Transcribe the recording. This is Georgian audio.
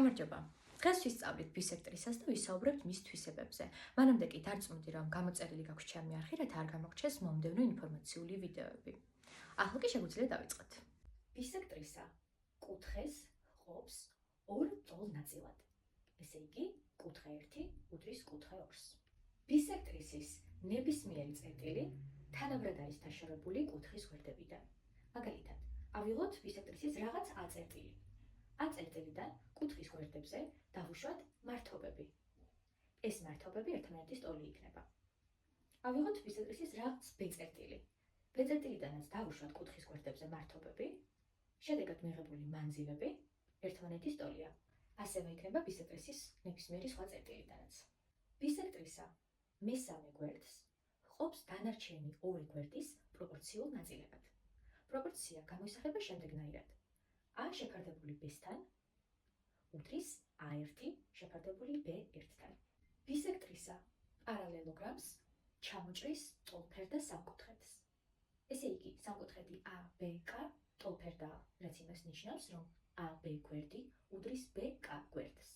გამარჯობა. დღეს ვისწავლით ბისექტრისას და ვისაუბრებთ მის თვისებებზე. მანამდე კი დარწმუნდი, რომ გამოწერილი გაქვს ჩემი არხი, რათა არ გამოგრჩეს მომდევნო ინფორმაციული ვიდეოები. ახლა კი შეგვიძლია დავიწყოთ. ბისექტრისა კუთხეს ჰყოფს ორ წოლ ნაწილად. ესე იგი, კუთხე 1 უდრის კუთხე 2-ს. ბისექტრისის ნებისმიერი წერტილი თანაბრად არის დაშორებული კუთხის გვერდებიდან. მაგალითად, ავიღოთ ბისექტრისის რაღაც A წერტილი. A წერტილიდან კუთხის გვერდებზე დავუშვათ მართობები. ეს მართობები ერთმანეთის ტოლი იქნება. ავიღოთ ბისექტრისის რაღაც B წერტილი. B წერტილიდანაც დავუშვათ კუთხის გვერდებზე მართობები. შედეგად მიღებული მანძილები ერთმანეთის ტოლია. ასევე იქნება ბისექტრისის ნებისმიერი სხვა წერტილიდანაც. ბისექტრისა მესამე გვერდს ჰყოფს დანარჩენი ორი გვერდის პროპორციულ ნაწილებად. პროპორცია გამოისახება შემდეგნაირად: A შეფარდებული B-სთან უდრის A1 შეფარდებული B1-თან. ბისექტრისა პარალელოგრამს ჩამოჭრის ტოლფერდა სამკუთხედს. ესე იგი, სამკუთხედი ABK ტოლფერდაა, რაც იმას ნიშნავს, რომ AB გვერდი უდრის BK გვერდს.